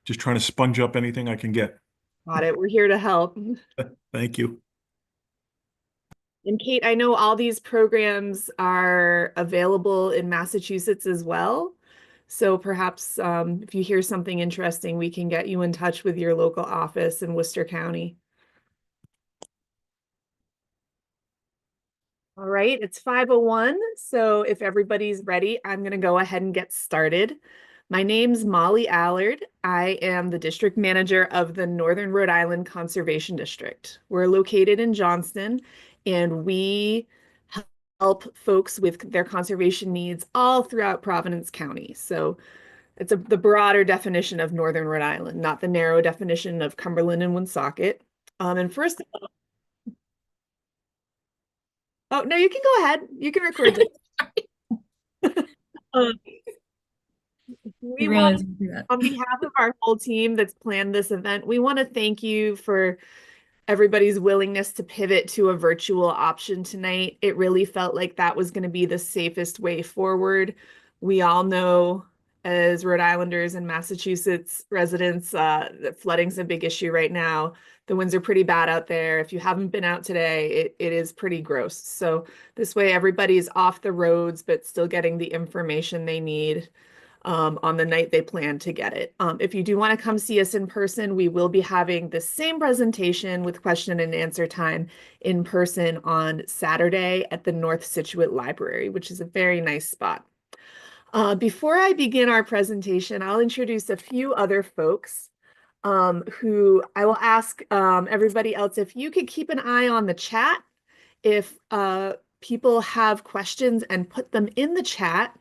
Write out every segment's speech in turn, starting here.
Just trying to sponge up anything I can get. Got it. We're here to help. Thank you. And Kate, I know all these programs are available in Massachusetts as well. So perhaps if you hear something interesting, we can get you in touch with your local office in Worcester County. All right, it's 5:01. So if everybody's ready, I'm going to go ahead and get started. My name's Molly Allard. I am the district manager of the Northern Rhode Island Conservation District. We're located in Johnston, and we help folks with their conservation needs all throughout Providence County. So it's the broader definition of Northern Rhode Island, not the narrow definition of Cumberland and Woonsocket. And first, oh no, you can go ahead. You can record this. Um, we You want, realize you do that. on behalf of our whole team that's planned this event, we want to thank you for everybody's willingness to pivot to a virtual option tonight. It really felt like that was going to be the safest way forward. We all know, as Rhode Islanders and Massachusetts residents, that flooding's a big issue right now. The winds are pretty bad out there. If you haven't been out today, it is pretty gross. So this way, everybody's off the roads, but still getting the information they need on the night they plan to get it. If you do want to come see us in person, we will be having the same presentation with question and answer time in person on Saturday at the North Scituate Library, which is a very nice spot. Before I begin our presentation, I'll introduce a few other folks who I will ask everybody else if you could keep an eye on the chat. If people have questions and put them in the chat,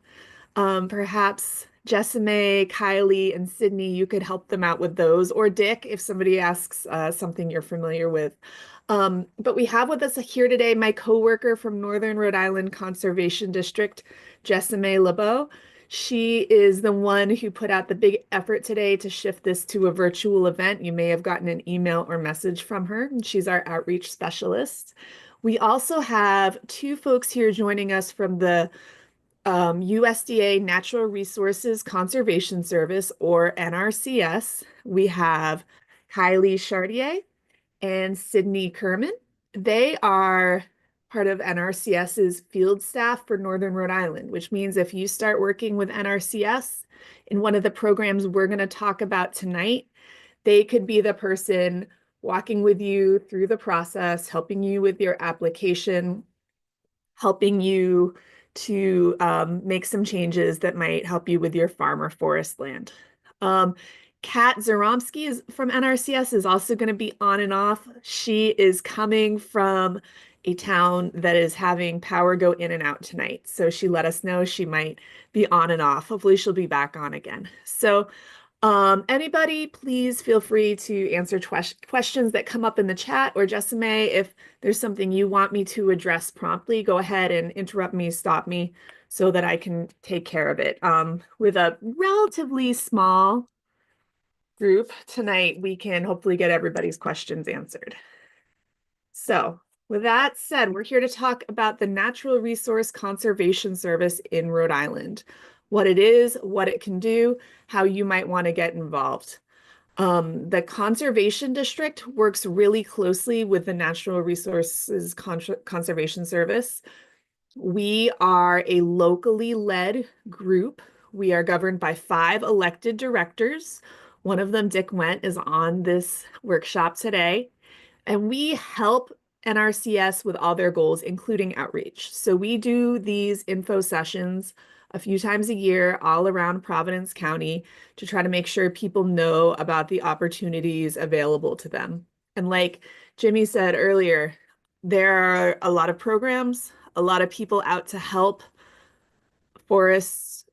perhaps Jessime, Kylie, and Sydney, you could help them out with those, or Dick, if somebody asks something you're familiar with. But we have with us here today my coworker from Northern Rhode Island Conservation District, Jessime LeBeau. She is the one who put out the big effort today to shift this to a virtual event. You may have gotten an email or message from her, and she's our outreach specialist. We also have two folks here joining us from the USDA Natural Resources Conservation Service, or NRCS. We have Kylie Chartier and Sydney Kerman. They are part of NRCS's field staff for Northern Rhode Island, which means if you start working with NRCS in one of the programs we're going to talk about tonight, they could be the person walking with you through the process, helping you with your application, helping you to make some changes that might help you with your farm or forest land. Kat Zaromsky is from NRCS is also going to be on and off. She is coming from a town that is having power go in and out tonight. So she let us know she might be on and off. Hopefully she'll be back on again. So anybody, please feel free to answer questions that come up in the chat, or Jessime, if there's something you want me to address promptly, go ahead and interrupt me, stop me, so that I can take care of it. With a relatively small group tonight, we can hopefully get everybody's questions answered. So with that said, we're here to talk about the Natural Resource Conservation Service in Rhode Island, what it is, what it can do, how you might want to get involved. The Conservation District works really closely with the Natural Resources Conservation Service. We are a locally led group. We are governed by 5 elected directors. One of them, Dick Went, is on this workshop today. And we help NRCS with all their goals, including outreach. So we do these info sessions a few times a year all around Providence County to try to make sure people know about the opportunities available to them. And like Jimmy said earlier, there are a lot of programs, a lot of people out to help forest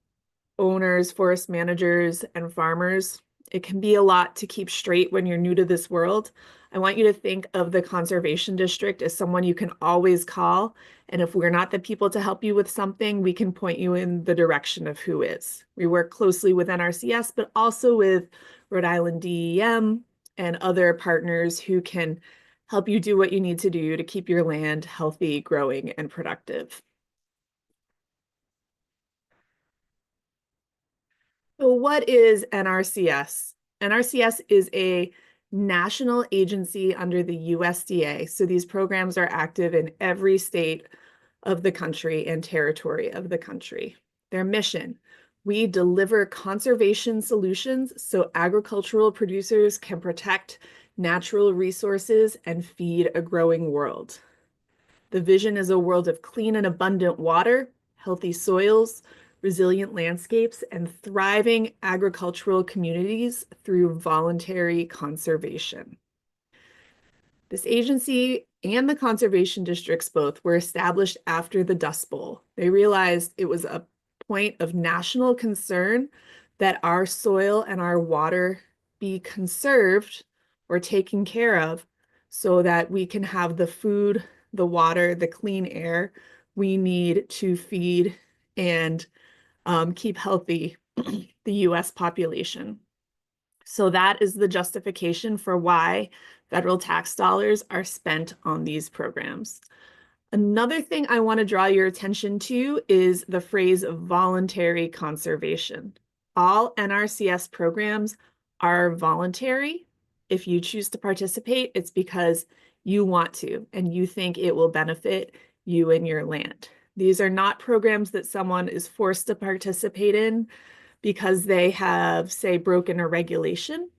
owners, forest managers, and farmers. It can be a lot to keep straight when you're new to this world. I want you to think of the Conservation District as someone you can always call. And if we're not the people to help you with something, we can point you in the direction of who is. We work closely with NRCS, but also with Rhode Island DEM and other partners who can help you do what you need to do to keep your land healthy, growing, and productive. So what is NRCS? NRCS is a national agency under the USDA. So these programs are active in every state of the country and territory of the country. Their mission: we deliver conservation solutions so agricultural producers can protect natural resources and feed a growing world. The vision is a world of clean and abundant water, healthy soils, resilient landscapes, and thriving agricultural communities through voluntary conservation. This agency and the conservation districts both were established after the Dust Bowl. They realized it was a point of national concern that our soil and our water be conserved or taken care of so that we can have the food, the water, the clean air we need to feed and keep healthy the US population. So that is the justification for why federal tax dollars are spent on these programs. Another thing I want to draw your attention to is the phrase voluntary conservation. All NRCS programs are voluntary. If you choose to participate, it's because you want to and you think it will benefit you and your land. These are not programs that someone is forced to participate in because they have, say, broken a regulation.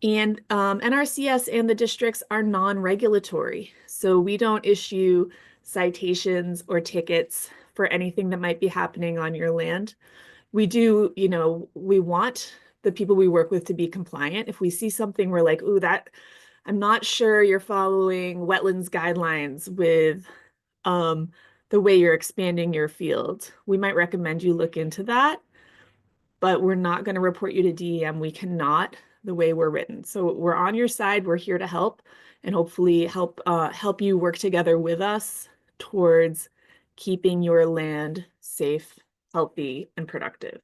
And NRCS and the districts are non-regulatory. So we don't issue citations or tickets for anything that might be happening on your land. We do, we want the people we work with to be compliant. If we see something we're like, ooh, I'm not sure you're following wetlands guidelines with the way you're expanding your field, we might recommend you look into that, but we're not going to report you to DEM. We cannot, the way we're written. So we're on your side. We're here to help and hopefully help you work together with us towards keeping your land safe, healthy, and productive.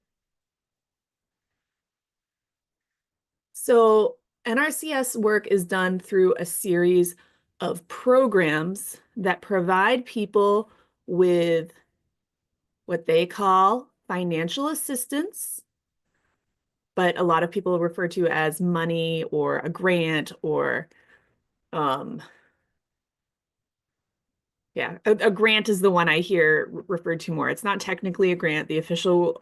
So NRCS work is done through a series of programs that provide people with what they call financial assistance, but a lot of people refer to as money or a grant or a grant is the one I hear referred to more. It's not technically a grant. The official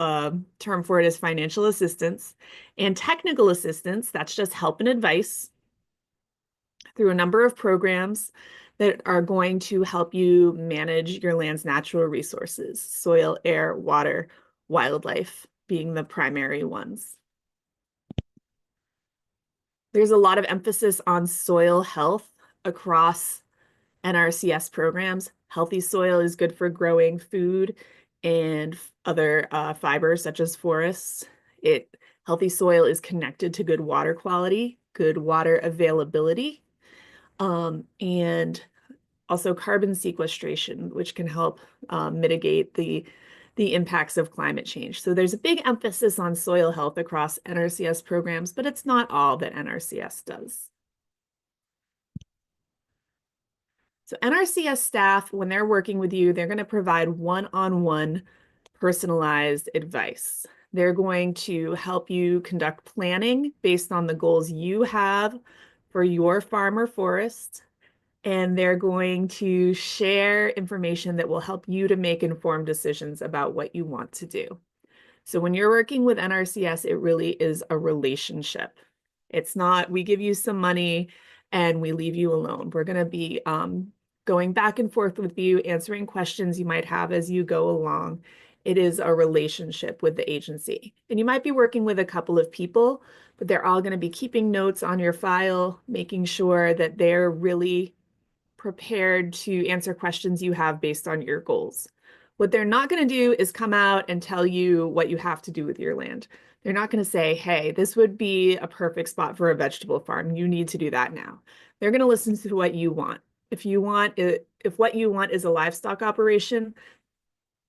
term for it is financial assistance. And technical assistance, that's just help and advice through a number of programs that are going to help you manage your land's natural resources, soil, air, water, wildlife being the primary ones. There's a lot of emphasis on soil health across NRCS programs. Healthy soil is good for growing food and other fibers such as forests. Healthy soil is connected to good water quality, good water availability, and also carbon sequestration, which can help mitigate the impacts of climate change. So there's a big emphasis on soil health across NRCS programs, but it's not all that NRCS does. So NRCS staff, when they're working with you, they're going to provide one-on-one personalized advice. They're going to help you conduct planning based on the goals you have for your farm or forest. And they're going to share information that will help you to make informed decisions about what you want to do. So when you're working with NRCS, it really is a relationship. It's not, we give you some money and we leave you alone. We're going to be going back and forth with you, answering questions you might have as you go along. It is a relationship with the agency. And you might be working with a couple of people, but they're all going to be keeping notes on your file, making sure that they're really prepared to answer questions you have based on your goals. What they're not going to do is come out and tell you what you have to do with your land. They're not going to say, hey, this would be a perfect spot for a vegetable farm. You need to do that now. They're going to listen to what you want. If what you want is a livestock operation,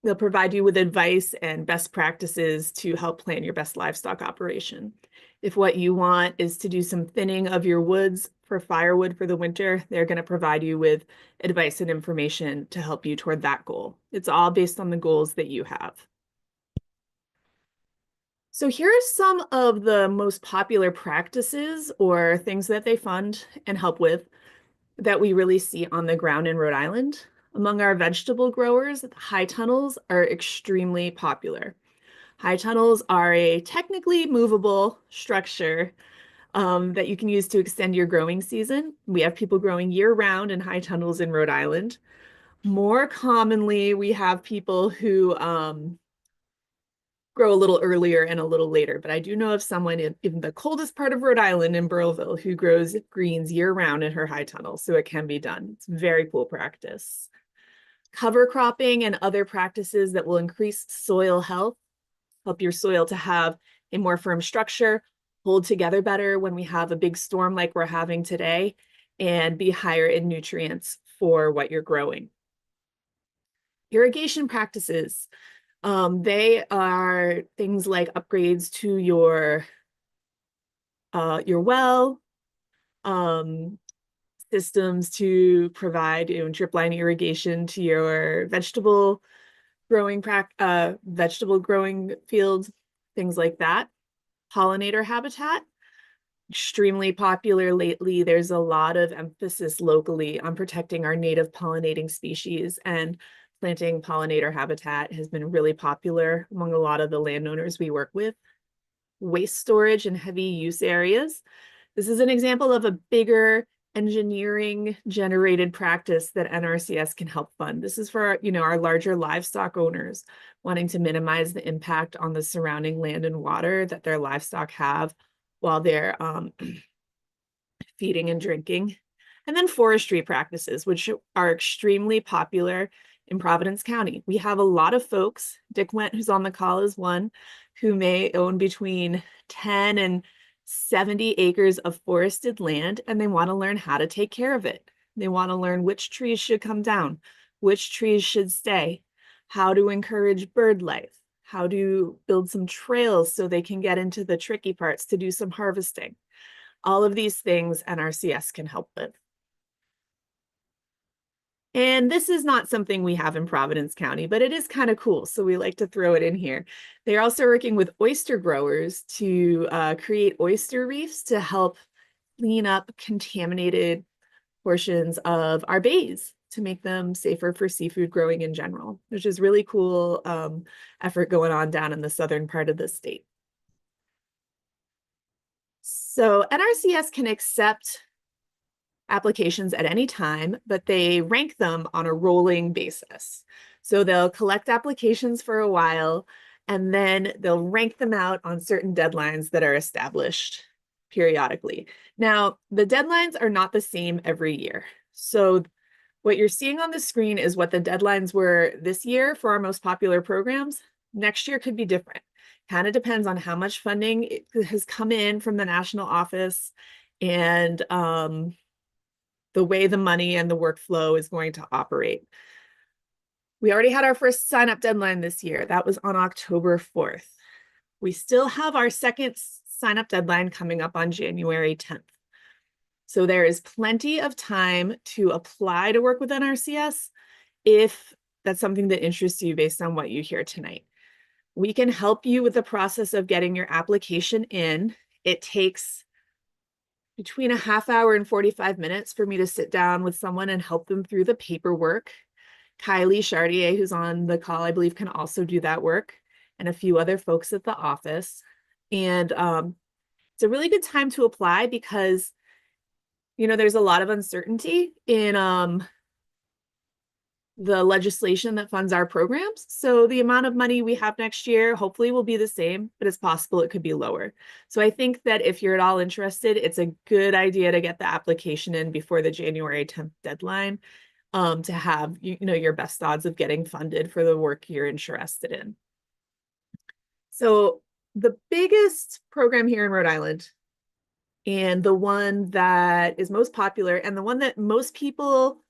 they'll provide you with advice and best practices to help plan your best livestock operation. If what you want is to do some thinning of your woods for firewood for the winter, they're going to provide you with advice and information to help you toward that goal. It's all based on the goals that you have. So here are some of the most popular practices or things that they fund and help with that we really see on the ground in Rhode Island. Among our vegetable growers, high tunnels are extremely popular. High tunnels are a technically movable structure that you can use to extend your growing season. We have people growing year round in high tunnels in Rhode Island. More commonly, we have people who grow a little earlier and a little later. But I do know of someone in the coldest part of Rhode Island in Burrillville who grows greens year round in her high tunnel. So it can be done. It's very cool practice. Cover cropping and other practices that will increase soil health, help your soil to have a more firm structure, hold together better when we have a big storm like we're having today, and be higher in nutrients for what you're growing. Irrigation practices. They are things like upgrades to your well, systems to provide drip line irrigation to your vegetable growing fields, things like that. Pollinator habitat, extremely popular lately. There's a lot of emphasis locally on protecting our native pollinating species, and planting pollinator habitat has been really popular among a lot of the landowners we work with. Waste storage in heavy use areas. This is an example of a bigger engineering generated practice that NRCS can help fund. This is for, our larger livestock owners wanting to minimize the impact on the surrounding land and water that their livestock have while they're feeding and drinking. And then forestry practices, which are extremely popular in Providence County. We have a lot of folks, Dick Went, who's on the call, is one, who may own between 10 and 70 acres of forested land, and they want to learn how to take care of it. They want to learn which trees should come down, which trees should stay, how to encourage bird life, how to build some trails so they can get into the tricky parts to do some harvesting. All of these things NRCS can help with. And this is not something we have in Providence County, but it is kind of cool. So we like to throw it in here. They're also working with oyster growers to create oyster reefs to help clean up contaminated portions of our bays to make them safer for seafood growing in general, which is really cool effort going on down in the southern part of the state. So NRCS can accept applications at any time, but they rank them on a rolling basis. So they'll collect applications for a while, and then they'll rank them out on certain deadlines that are established periodically. Now, the deadlines are not the same every year. So what you're seeing on the screen is what the deadlines were this year for our most popular programs. Next year could be different. Kind of depends on how much funding has come in from the national office and the way the money and the workflow is going to operate. We already had our first sign up deadline this year. That was on October 4th. We still have our second sign up deadline coming up on January 10th. So there is plenty of time to apply to work with NRCS if that's something that interests you based on what you hear tonight. We can help you with the process of getting your application in. It takes between a half hour and 45 minutes for me to sit down with someone and help them through the paperwork. Kylie Chartier, who's on the call, I believe, can also do that work, and a few other folks at the office. And it's a really good time to apply because, there's a lot of uncertainty in the legislation that funds our programs. So the amount of money we have next year hopefully will be the same, but it's possible it could be lower. So I think that if you're at all interested, it's a good idea to get the application in before the January 10th deadline to have your best odds of getting funded for the work you're interested in. So the biggest program here in Rhode Island, and the one that is most popular and the one that most people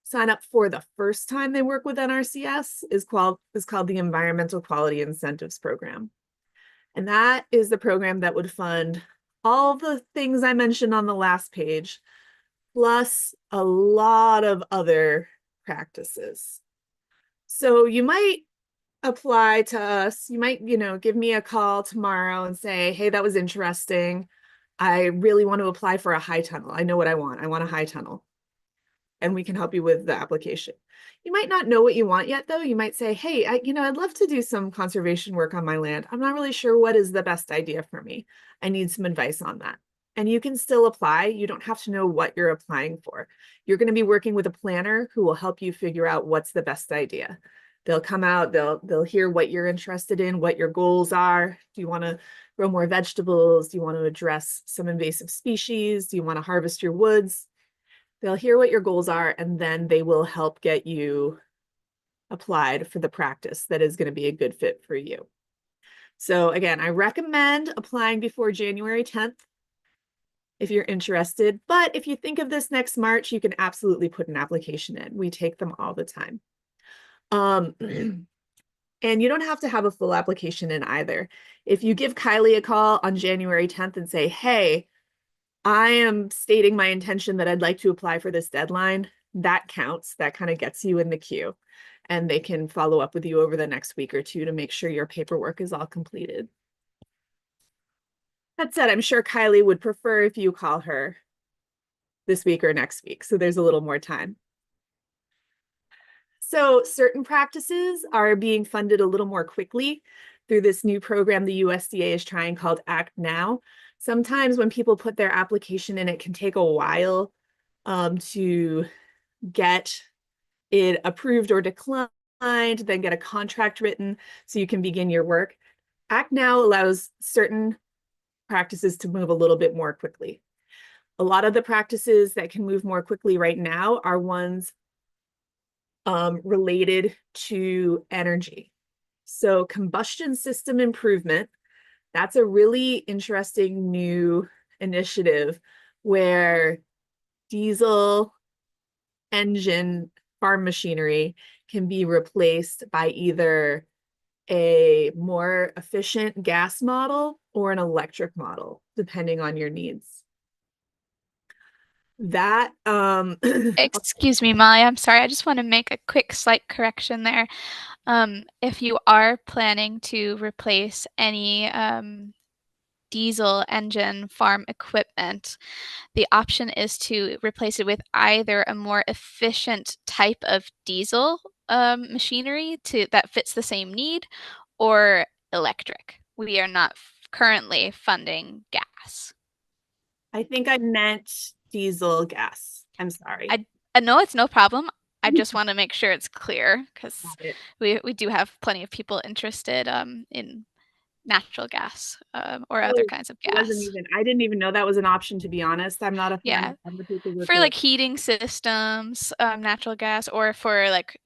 sign up for the first time they work with NRCS is called the Environmental Quality Incentives Program. And that is the program that would fund all the things I mentioned on the last page, plus a lot of other practices. So you might apply to us. You might, give me a call tomorrow and say, hey, that was interesting. I really want to apply for a high tunnel. I know what I want. I want a high tunnel. And we can help you with the application. You might not know what you want yet, though. You might say, hey, I'd love to do some conservation work on my land. I'm not really sure what is the best idea for me. I need some advice on that. And you can still apply. You don't have to know what you're applying for. You're going to be working with a planner who will help you figure out what's the best idea. They'll come out, they'll hear what you're interested in, what your goals are. Do you want to grow more vegetables? Do you want to address some invasive species? Do you want to harvest your woods? They'll hear what your goals are, and then they will help get you applied for the practice that is going to be a good fit for you. So again, I recommend applying before January 10th if you're interested. But if you think of this next March, you can absolutely put an application in. We take them all the time. And you don't have to have a full application in either. If you give Kylie a call on January 10th and say, hey, I am stating my intention that I'd like to apply for this deadline, that counts. That kind of gets you in the queue. And they can follow up with you over the next week or two to make sure your paperwork is all completed. That said, I'm sure Kylie would prefer if you call her this week or next week, so there's a little more time. So certain practices are being funded a little more quickly through this new program the USDA is trying called Act Now. Sometimes when people put their application in, it can take a while to get it approved or declined, then get a contract written so you can begin your work. Act Now allows certain practices to move a little bit more quickly. A lot of the practices that can move more quickly right now are ones related to energy. So combustion system improvement, that's a really interesting new initiative where diesel engine farm machinery can be replaced by either a more efficient gas model or an electric model, depending on your needs. That Excuse me, Molly. I'm sorry. I just want to make a quick slight correction there. If you are planning to replace any diesel engine farm equipment, the option is to replace it with either a more efficient type of diesel machinery that fits the same need, or electric. We are not currently funding gas. I think I meant diesel gas. I'm sorry. I know it's no problem. I just want to make sure it's clear because we do have plenty of people interested in natural gas or other kinds of gas. I didn't even know that was an option, to be honest. I'm not a fan of for like heating systems, natural gas, or for like,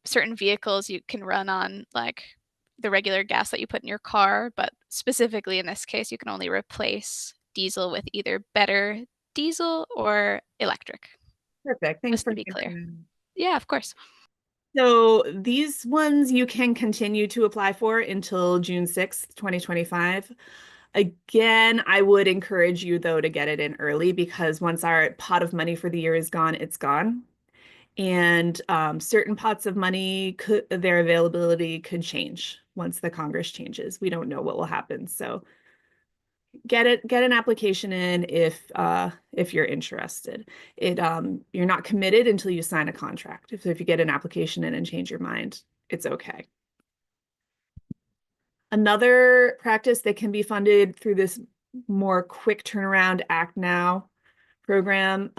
certain vehicles you can run on like the regular gas that you put in your car, but specifically in this case, you can only replace diesel with either better diesel or electric. Perfect. Thanks for to be clear. Yeah, of course. So these ones you can continue to apply for until June 6th, 2025. Again, I would encourage you, though, to get it in early because once our pot of money for the year is gone, it's gone. And certain pots of money, their availability could change once the Congress changes. We don't know what will happen. So get an application in if you're interested. You're not committed until you sign a contract. If you get an application in and change your mind, it's okay. Another practice that can be funded through this more quick turnaround Act Now program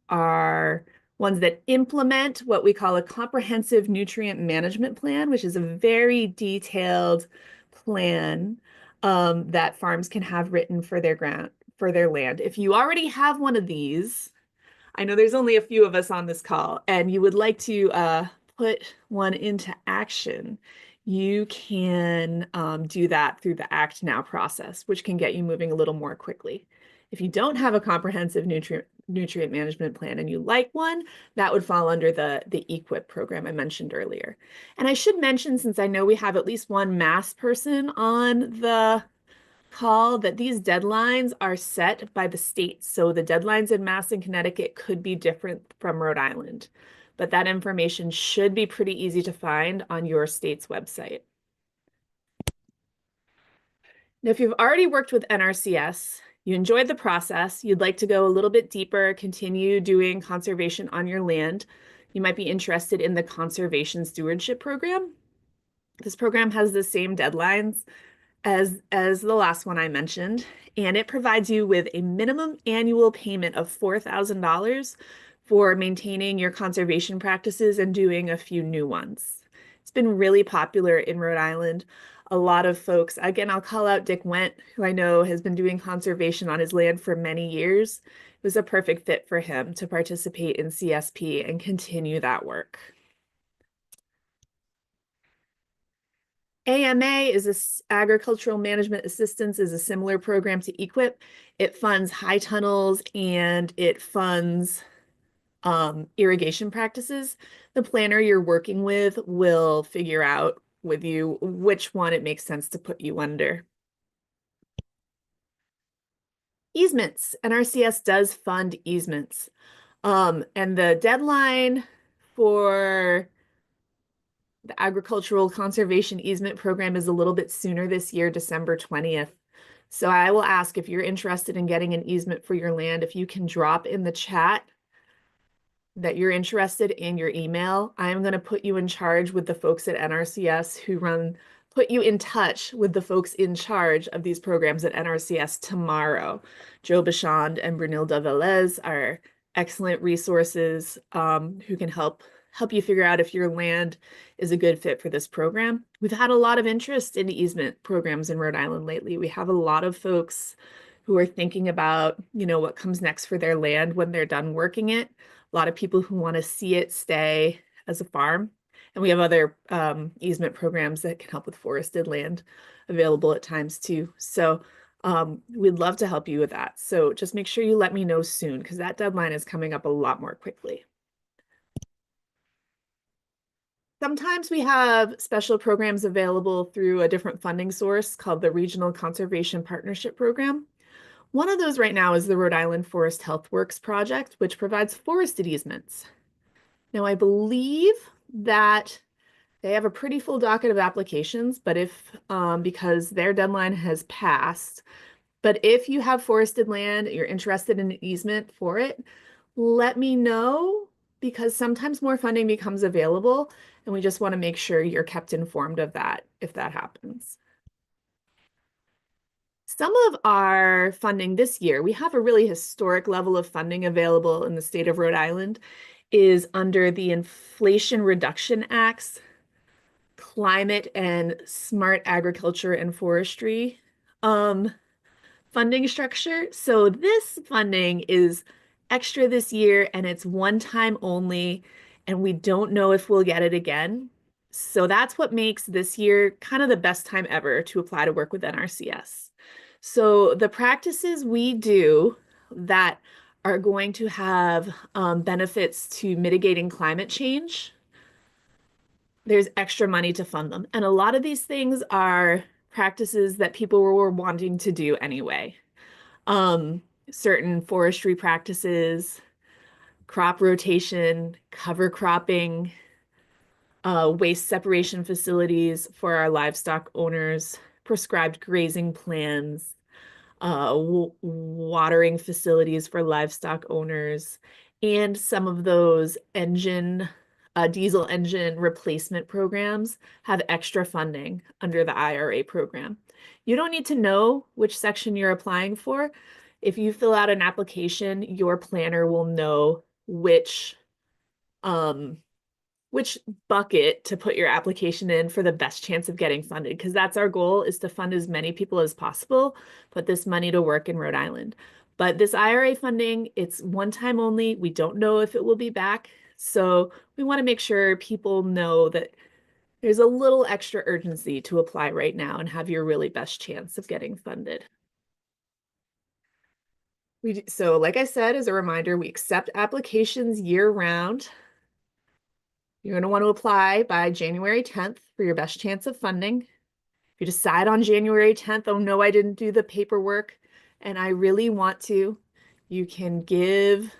are ones that implement what we call a comprehensive nutrient management plan, which is a very detailed plan that farms can have written for their land. If you already have one of these, I know there's only a few of us on this call, and you would like to put one into action, you can do that through the Act Now process, which can get you moving a little more quickly. If you don't have a comprehensive nutrient management plan and you like one, that would fall under the EQIP program I mentioned earlier. And I should mention, since I know we have at least one Mass person on the call, that these deadlines are set by the state. So the deadlines in Mass and Connecticut could be different from Rhode Island. but that information should be pretty easy to find on your state's website. Now, if you've already worked with NRCS, you enjoyed the process, you'd like to go a little bit deeper, continue doing conservation on your land, you might be interested in the Conservation Stewardship Program. This program has the same deadlines as the last one I mentioned, and it provides you with a minimum annual payment of $4,000 for maintaining your conservation practices and doing a few new ones. It's been really popular in Rhode Island. A lot of folks, again, I'll call out Dick Went, who I know has been doing conservation on his land for many years. It was a perfect fit for him to participate in CSP and continue that work. AMA is Agricultural Management Assistance, is a similar program to EQIP. It funds high tunnels and it funds irrigation practices. The planner you're working with will figure out with you which one it makes sense to put you under. Easements. NRCS does fund easements. And the deadline for the Agricultural Conservation Easement Program is a little bit sooner this year, December 20th. So I will ask, if you're interested in getting an easement for your land, if you can drop in the chat that you're interested in your email. I'm going to put you in charge with the folks at NRCS who put you in touch with the folks in charge of these programs at NRCS tomorrow. Joe Bichond and Brunilda Velez are excellent resources who can help you figure out if your land is a good fit for this program. We've had a lot of interest in easement programs in Rhode Island lately. We have a lot of folks who are thinking about, what comes next for their land when they're done working it. A lot of people who want to see it stay as a farm. And we have other easement programs that can help with forested land available at times too. So we'd love to help you with that. So just make sure you let me know soon, because that deadline is coming up a lot more quickly. Sometimes we have special programs available through a different funding source called the Regional Conservation Partnership Program. One of those right now is the Rhode Island Forest Health Works project, which provides forested easements. Now, I believe that they have a pretty full docket of applications, but because their deadline has passed, but if you have forested land, you're interested in an easement for it, let me know, because sometimes more funding becomes available, and we just want to make sure you're kept informed of that if that happens. Some of our funding this year, we have a really historic level of funding available in the state of Rhode Island, is under the Inflation Reduction Act's Climate and Smart Agriculture and Forestry funding structure. So this funding is extra this year, and it's one time only, and we don't know if we'll get it again. So that's what makes this year kind of the best time ever to apply to work with NRCS. So the practices we do that are going to have benefits to mitigating climate change, there's extra money to fund them. And a lot of these things are practices that people were wanting to do anyway. Certain forestry practices, crop rotation, cover cropping, waste separation facilities for our livestock owners, prescribed grazing plans, watering facilities for livestock owners, and some of those diesel engine replacement programs have extra funding under the IRA program. You don't need to know which section you're applying for. If you fill out an application, your planner will know which bucket to put your application in for the best chance of getting funded, because that's our goal, is to fund as many people as possible, put this money to work in Rhode Island. But this IRA funding, it's one time only. We don't know if it will be back. So we want to make sure people know that there's a little extra urgency to apply right now and have your really best chance of getting funded. So like I said, as a reminder, we accept applications year round. You're going to want to apply by January 10th for your best chance of funding. If you decide on January 10th, oh no, I didn't do the paperwork and I really want to, you can give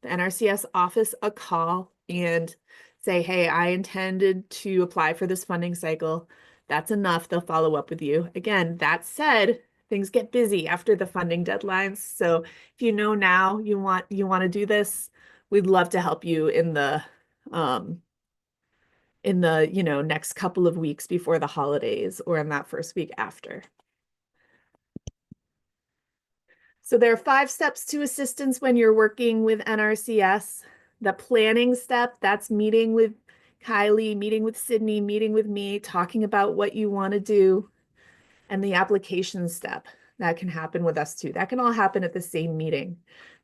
the NRCS office a call and say, hey, I intended to apply for this funding cycle. That's enough. They'll follow up with you. Again, that said, things get busy after the funding deadlines. So if you know now you want to do this, we'd love to help you in the next couple of weeks before the holidays or in that first week after. So there are 5 steps to assistance when you're working with NRCS. The planning step, that's meeting with Kylie, meeting with Sydney, meeting with me, talking about what you want to do. And the application step, that can happen with us too. That can all happen at the same meeting.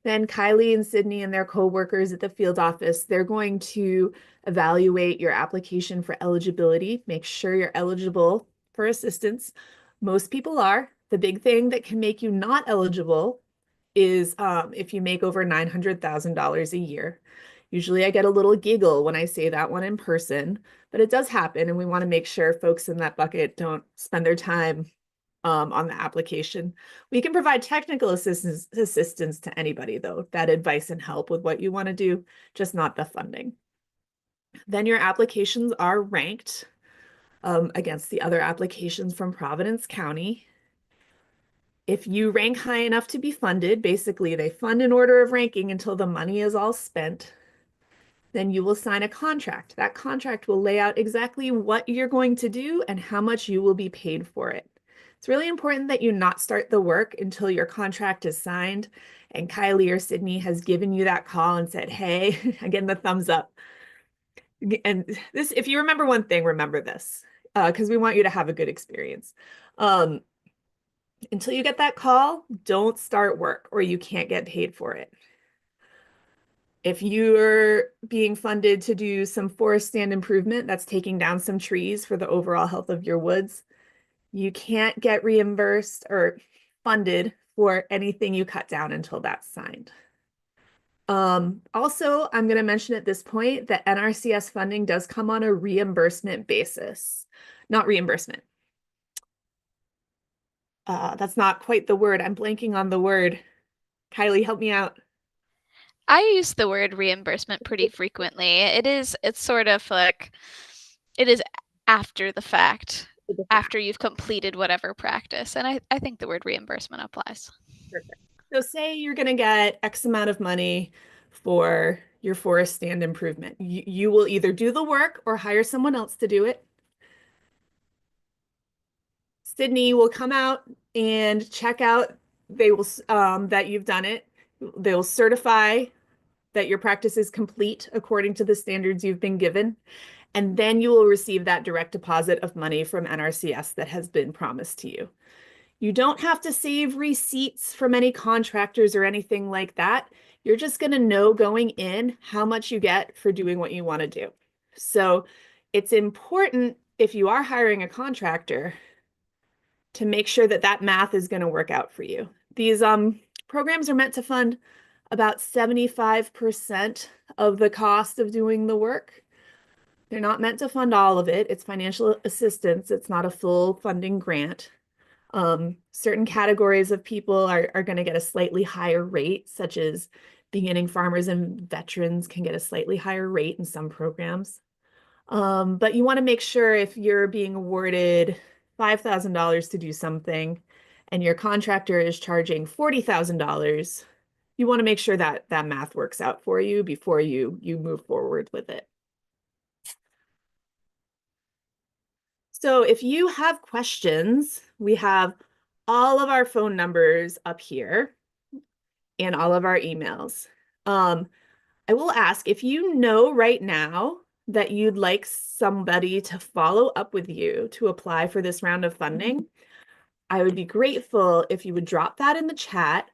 Then Kylie and Sydney and their co-workers at the field office, they're going to evaluate your application for eligibility, make sure you're eligible for assistance. Most people are. The big thing that can make you not eligible is if you make over $900,000 a year. Usually I get a little giggle when I say that one in person, but it does happen, and we want to make sure folks in that bucket don't spend their time on the application. We can provide technical assistance to anybody, though, that advice and help with what you want to do, just not the funding. Then your applications are ranked against the other applications from Providence County. If you rank high enough to be funded, basically they fund in order of ranking until the money is all spent, then you will sign a contract. That contract will lay out exactly what you're going to do and how much you will be paid for it. It's really important that you not start the work until your contract is signed and Kylie or Sydney has given you that call and said, hey, again, the thumbs up. And this, if you remember one thing, remember this, because we want you to have a good experience. Until you get that call, don't start work or you can't get paid for it. If you're being funded to do some forest stand improvement, that's taking down some trees for the overall health of your woods, you can't get reimbursed or funded for anything you cut down until that's signed. Also, I'm going to mention at this point that NRCS funding does come on a reimbursement basis, not reimbursement. That's not quite the word. I'm blanking on the word. Kylie, help me out. I use the word reimbursement pretty frequently. It's sort of like, it is after the fact, after you've completed whatever practice. And I think the word reimbursement applies. Perfect. So say you're going to get X amount of money for your forest stand improvement. You will either do the work or hire someone else to do it. Sydney will come out and check out, they will that you've done it. They'll certify that your practice is complete according to the standards you've been given. And then you will receive that direct deposit of money from NRCS that has been promised to you. You don't have to save receipts from any contractors or anything like that. You're just going to know going in how much you get for doing what you want to do. So it's important, if you are hiring a contractor, to make sure that that math is going to work out for you. These programs are meant to fund about 75% of the cost of doing the work. They're not meant to fund all of it. It's financial assistance. It's not a full funding grant. Certain categories of people are going to get a slightly higher rate, such as beginning farmers and veterans can get a slightly higher rate in some programs. But you want to make sure if you're being awarded $5,000 to do something and your contractor is charging $40,000, you want to make sure that that math works out for you before you move forward with it. So if you have questions, we have all of our phone numbers up here and all of our emails. I will ask, if you know right now that you'd like somebody to follow up with you to apply for this round of funding, I would be grateful if you would drop that in the chat,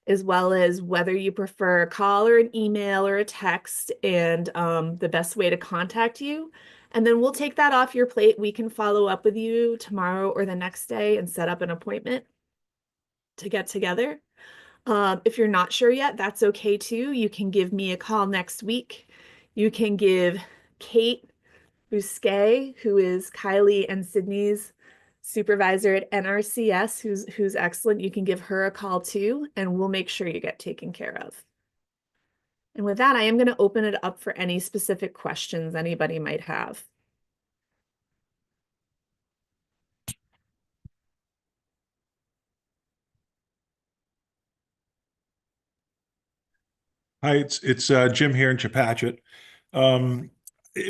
as well as whether you prefer a call or an email or a text and the best way to contact you. And then we'll take that off your plate. We can follow up with you tomorrow or the next day and set up an appointment to get together. If you're not sure yet, that's okay too. You can give me a call next week. You can give Kate Bousquet, who is Kylie and Sydney's supervisor at NRCS, who's excellent. You can give her a call too, and we'll make sure you get taken care of. And with that, I am going to open it up for any specific questions anybody might have. Hi, it's Jim here in Chepachet. Um,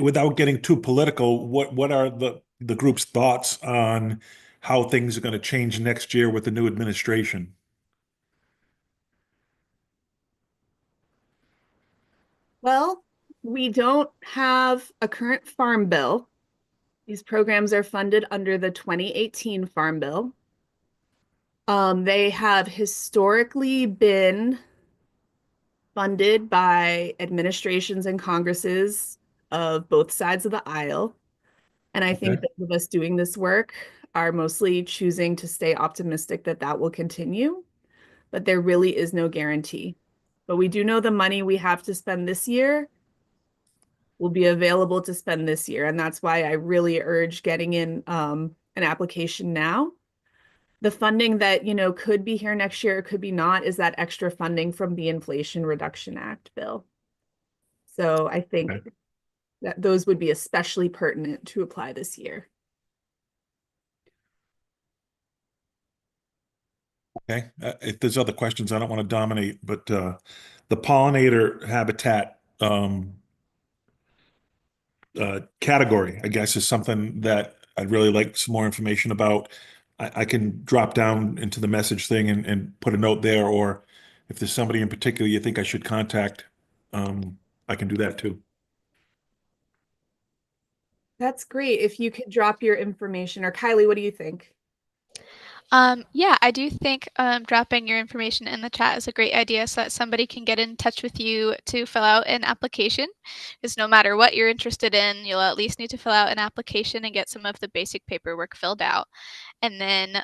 Without getting too political, what are the group's thoughts on how things are going to change next year with the new administration? Well, we don't have a current farm bill. These programs are funded under the 2018 Farm Bill. They have historically been funded by administrations and Congresses of both sides of the aisle. And I think Okay. those of us doing this work are mostly choosing to stay optimistic that that will continue, but there really is no guarantee. But we do know the money we have to spend this year will be available to spend this year. And that's why I really urge getting in an application now. The funding that, could be here next year, could be not, is that extra funding from the Inflation Reduction Act bill. So I think Okay. that those would be especially pertinent to apply this year. Okay. If there's other questions, I don't want to dominate, but the pollinator habitat category, I guess, is something that I'd really like some more information about. I can drop down into the message thing and put a note there, or if there's somebody in particular you think I should contact, I can do that too. That's great. If you could drop your information, or Kylie, what do you think? Yeah, I do think dropping your information in the chat is a great idea so that somebody can get in touch with you to fill out an application. Because no matter what you're interested in, you'll at least need to fill out an application and get some of the basic paperwork filled out. And then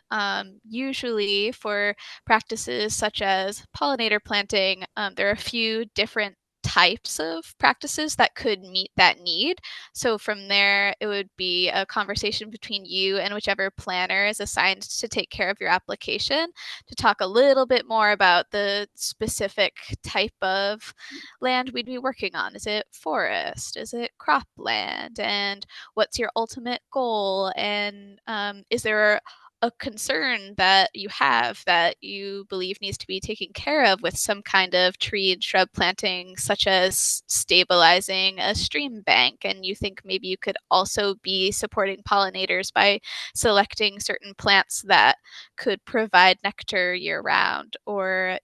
usually for practices such as pollinator planting, there are a few different types of practices that could meet that need. So from there, it would be a conversation between you and whichever planner is assigned to take care of your application to talk a little bit more about the specific type of land we'd be working on. Is it forest? Is it cropland? And what's your ultimate goal? And is there a concern that you have that you believe needs to be taken care of with some kind of tree and shrub planting, such as stabilizing a stream bank? And you think maybe you could also be supporting pollinators by selecting certain plants that could provide nectar year round, or,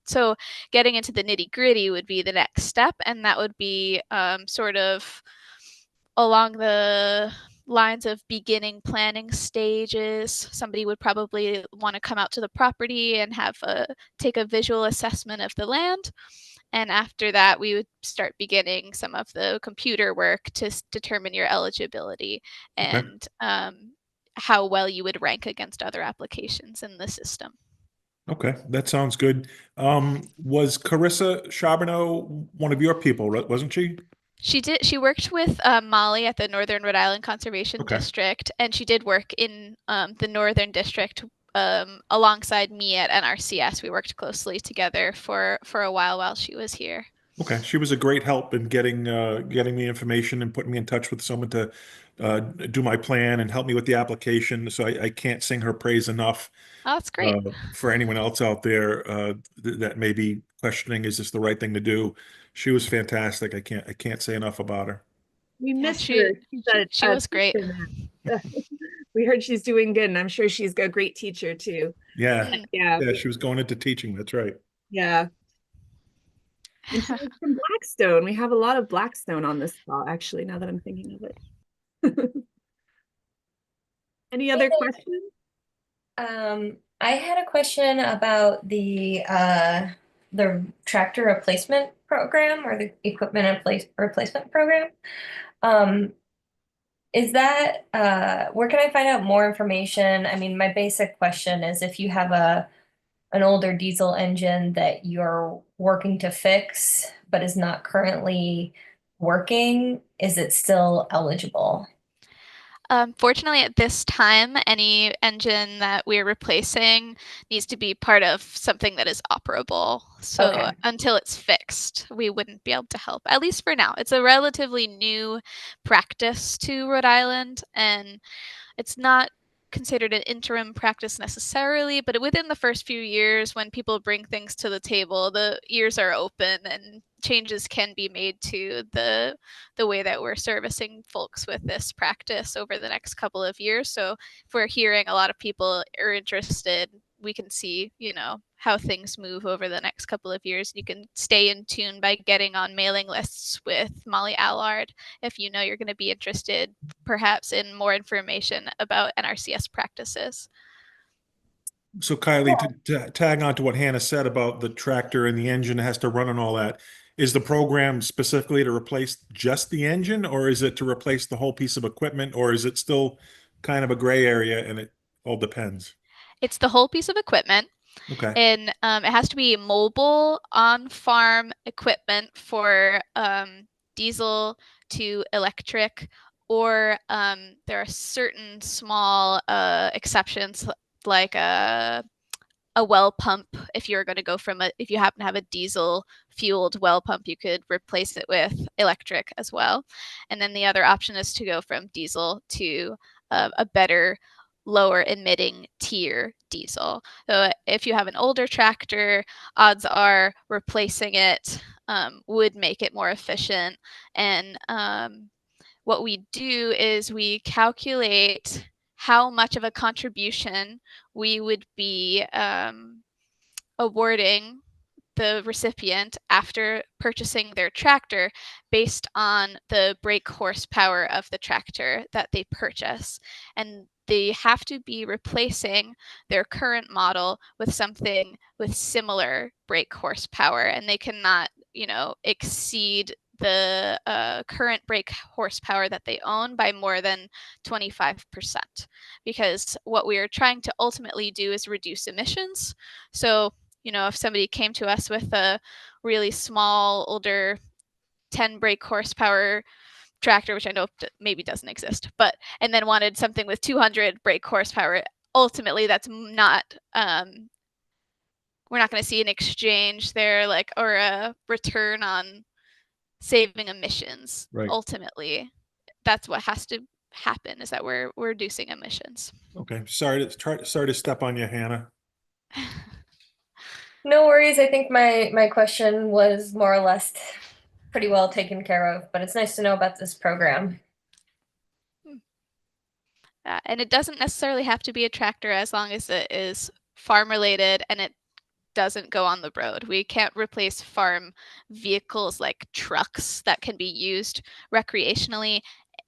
so getting into the nitty gritty would be the next step. And that would be sort of along the lines of beginning planning stages. Somebody would probably want to come out to the property and take a visual assessment of the land. And after that, we would start beginning some of the computer work to determine your eligibility Okay. and how well you would rank against other applications in the system. Okay, that sounds good. Was Carissa Charbonneau one of your people, wasn't she? She worked with Molly at the Northern Rhode Island Conservation Okay. District, and she did work in the Northern District alongside me at NRCS. We worked closely together for a while she was here. Okay, she was a great help in getting me information and putting me in touch with someone to do my plan and help me with the application. So I can't sing her praise enough. Oh, that's great. For anyone else out there that may be questioning, is this the right thing to do? She was fantastic. I can't say enough about her. We Yeah, missed her. She's she was great. teacher. We heard she's doing good, and I'm sure she's a great teacher too. Yeah, Yeah, yeah, she was going into teaching. That's right. yeah. And she was from Blackstone. We have a lot of Blackstone on this call, actually, now that I'm thinking of it. Any other questions? I had a question about the tractor replacement program or the equipment replacement program. Is that where can I find out more information? I mean, my basic question is if you have an older diesel engine that you're working to fix but is not currently working, is it still eligible? Fortunately, at this time, any engine that we're replacing needs to be part of something that is operable. So Okay. until it's fixed, we wouldn't be able to help, at least for now. It's a relatively new practice to Rhode Island, and it's not considered an interim practice necessarily, but within the first few years, when people bring things to the table, the ears are open and changes can be made to the way that we're servicing folks with this practice over the next couple of years. So if we're hearing a lot of people are interested, we can see, how things move over the next couple of years. You can stay in tune by getting on mailing lists with Molly Allard if you know you're going to be interested perhaps in more information about NRCS practices. So Kylie, to tag on to what Hannah said about the tractor and the engine has to run and all that, is the program specifically to replace just the engine, or is it to replace the whole piece of equipment, or is it still kind of a gray area and it all depends? It's the whole piece of equipment. Okay. And it has to be mobile on-farm equipment for diesel to electric, or there are certain small exceptions, like a well pump. If you're going to go if you happen to have a diesel fueled well pump, you could replace it with electric as well. And then the other option is to go from diesel to a better lower emitting tier diesel. So if you have an older tractor, odds are replacing it would make it more efficient. And what we do is we calculate how much of a contribution we would be awarding the recipient after purchasing their tractor based on the brake horsepower of the tractor that they purchase. And they have to be replacing their current model with something with similar brake horsepower, and they cannot, exceed the current brake horsepower that they own by more than 25%, because what we are trying to ultimately do is reduce emissions. So if somebody came to us with a really small, older 10 brake horsepower tractor, which I know maybe doesn't exist, and then wanted something with 200 brake horsepower, ultimately that's not, we're not going to see an exchange there, or a return on saving emissions. Right. Ultimately, that's what has to happen, is that we're reducing emissions. Okay. Sorry to step on you, Hannah. No worries. I think my question was more or less pretty well taken care of, but it's nice to know about this program. And it doesn't necessarily have to be a tractor as long as it is farm related and it doesn't go on the road. We can't replace farm vehicles like trucks that can be used recreationally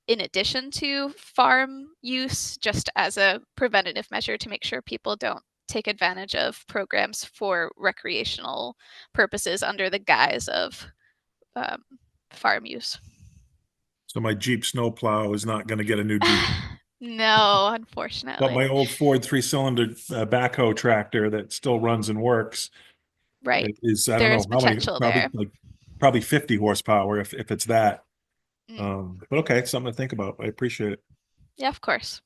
in addition to farm use, just as a preventative measure to make sure people don't take advantage of programs for recreational purposes under the guise of farm use. So my Jeep snowplow is not going to get a new Jeep. No, unfortunately. But my old Ford 3-cylinder backhoe tractor that still runs and works, right, is, I there's don't know how many, potential there. probably 50 horsepower if it's that. Mm. But okay, something to think about. I appreciate it. Yeah, of course.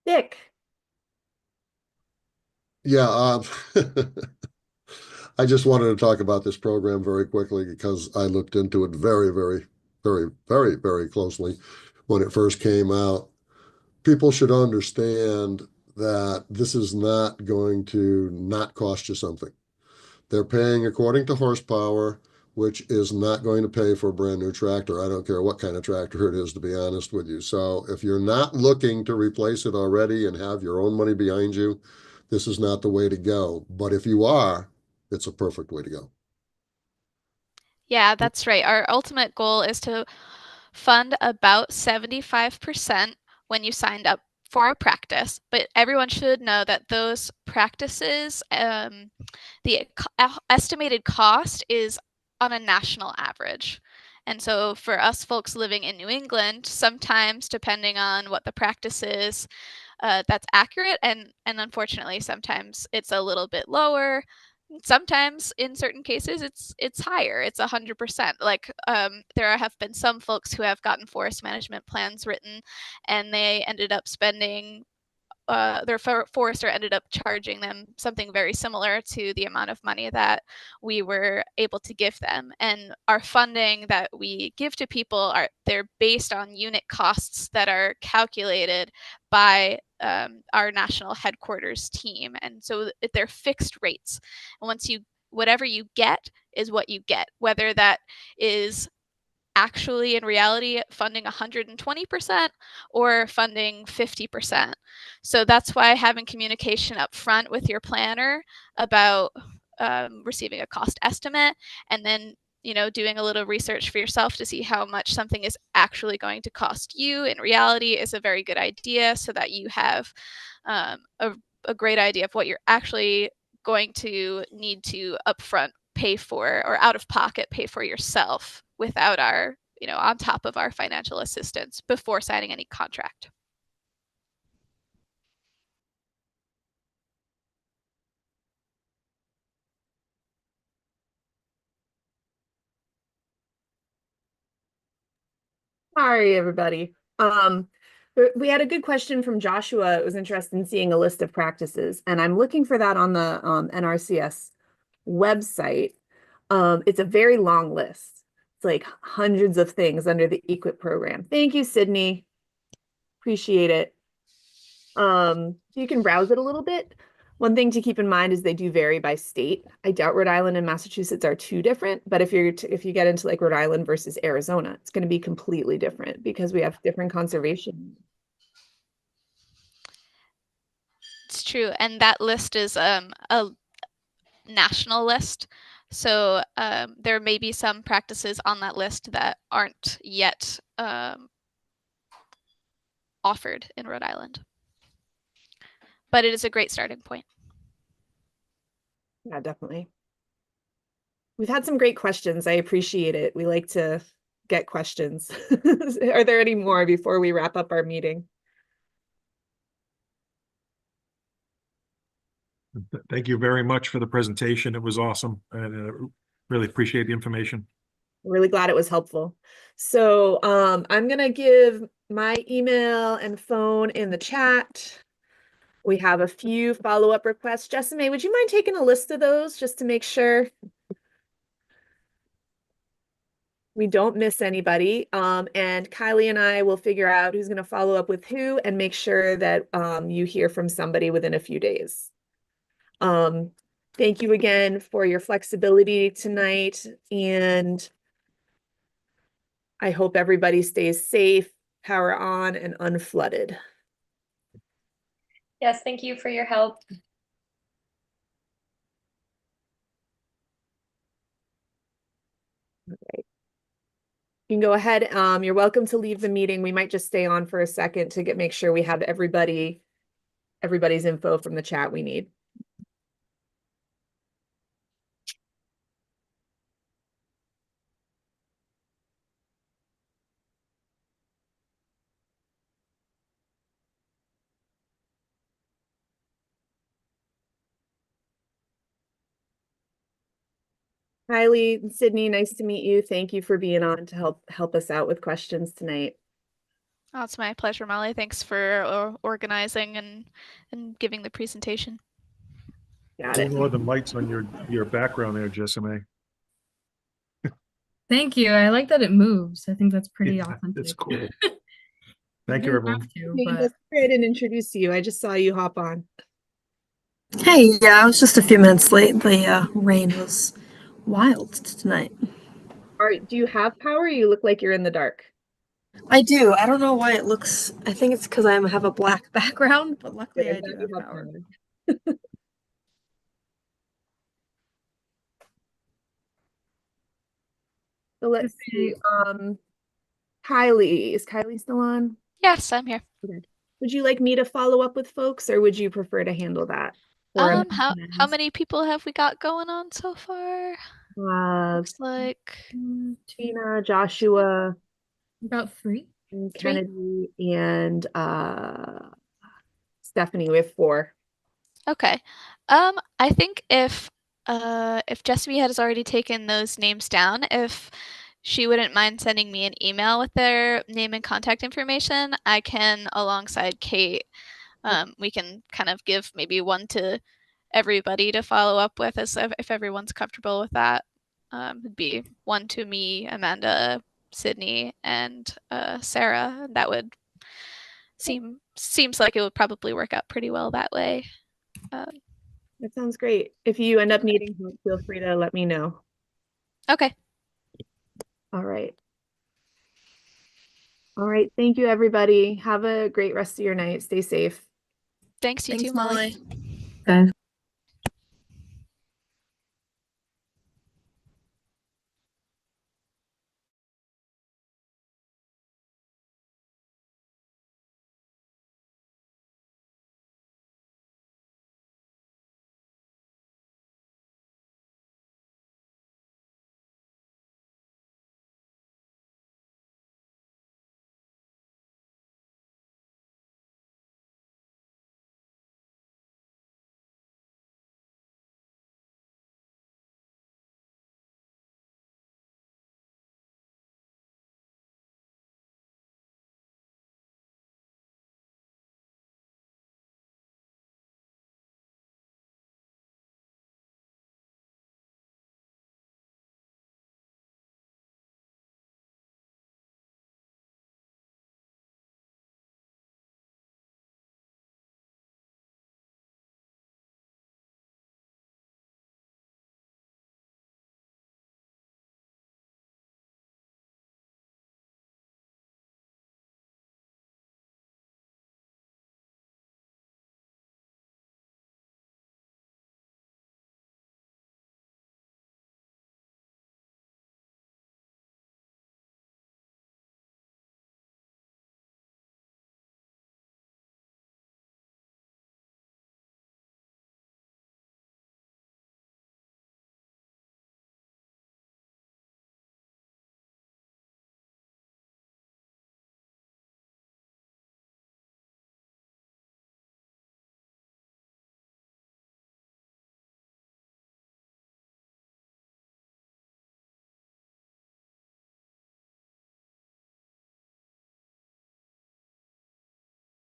Dick. Yeah, I just wanted to talk about this program very quickly because I looked into it very, very, very, very, very closely when it first came out. People should understand that this is not going to not cost you something. They're paying according to horsepower, which is not going to pay for a brand new tractor. I don't care what kind of tractor it is, to be honest with you. So if you're not looking to replace it already and have your own money behind you, this is not the way to go. But if you are, it's a perfect way to go. Yeah, that's right. Our ultimate goal is to fund about 75% when you signed up for a practice, but everyone should know that those practices, the estimated cost is on a national average. And so for us folks living in New England, sometimes depending on what the practice is, that's accurate, and unfortunately sometimes it's a little bit lower. sometimes in certain cases it's higher. It's 100%. Like there have been some folks who have gotten forest management plans written and they ended up spending their forester ended up charging them something very similar to the amount of money that we were able to give them. And our funding that we give to people they're based on unit costs that are calculated by our national headquarters team. And so they're fixed rates. And whatever you get is what you get, whether that is actually in reality funding 120% or funding 50%. So that's why having communication up front with your planner about receiving a cost estimate and then doing a little research for yourself to see how much something is actually going to cost you in reality is a very good idea, so that you have a great idea of what you're actually going to need to upfront pay for or out of pocket pay for yourself without our, on top of our financial assistance before signing any contract. Sorry, everybody. We had a good question from Joshua. It was interested in seeing a list of practices, and I'm looking for that on the NRCS website. It's a very long list. It's like hundreds of things under the EQIP program. Thank you, Sydney. Appreciate it. You can browse it a little bit. One thing to keep in mind is they do vary by state. I doubt Rhode Island and Massachusetts are too different, but if you get into like Rhode Island versus Arizona, it's going to be completely different because we have different conservation. It's true, and that list is a national list. So there may be some practices on that list that aren't yet offered in Rhode Island. But it is a great starting point. Yeah, definitely. We've had some great questions. I appreciate it. We like to get questions. Are there any more before we wrap up our meeting? Thank you very much for the presentation. It was awesome, and really appreciate the information. Really glad it was helpful. So I'm gonna give my email and phone in the chat. We have a few follow-up requests. Jessime, would you mind taking a list of those just to make sure we don't miss anybody? And Kylie and I will figure out who's going to follow up with who and make sure that you hear from somebody within a few days. Thank you again for your flexibility tonight, and I hope everybody stays safe, power on, and unflooded. Yes, thank you for your help. Okay. You can go ahead. You're welcome to leave the meeting. We might just stay on for a second to make sure we have everybody's info from the chat we need. Kylie and Sydney, nice to meet you. Thank you for being on to help us out with questions tonight. Oh, it's my pleasure, Molly. Thanks for organizing and giving the presentation. Got it. More than lights on your background there, Jessime. Thank you. I like that it moves. I think that's pretty Yeah, authentic. it's cool. Thank you, everyone. Let's go ahead and introduce you. I just saw you hop on. Hey, yeah, I was just a few minutes late. The rain was wild tonight. All right, do you have power? You look like you're in the dark. I do. I don't know why it looks. I think it's because I have a black background, but luckily I do have power. So let's see. Kylie, is Kylie still on? Yes, I'm here. Okay. Would you like me to follow up with folks, or would you prefer to handle that? Or how many people have we got going on so far? Looks like Tina, Joshua, about 3. and Kennedy, and Stephanie. We have 4. Okay. I think if if Jessamy has already taken those names down, if she wouldn't mind sending me an email with their name and contact information, I can, alongside Kate, we can kind of give maybe one to everybody to follow up with, as if everyone's comfortable with that. It'd be one to me, Amanda, Sydney, and Sarah. That would seems like it would probably work out pretty well that way. That sounds great. If you end up needing help, feel free to let me know. Okay. All right. All right. Thank you, everybody. Have a great rest of your night. Stay safe. Thanks, you Thanks, too, Molly. Molly.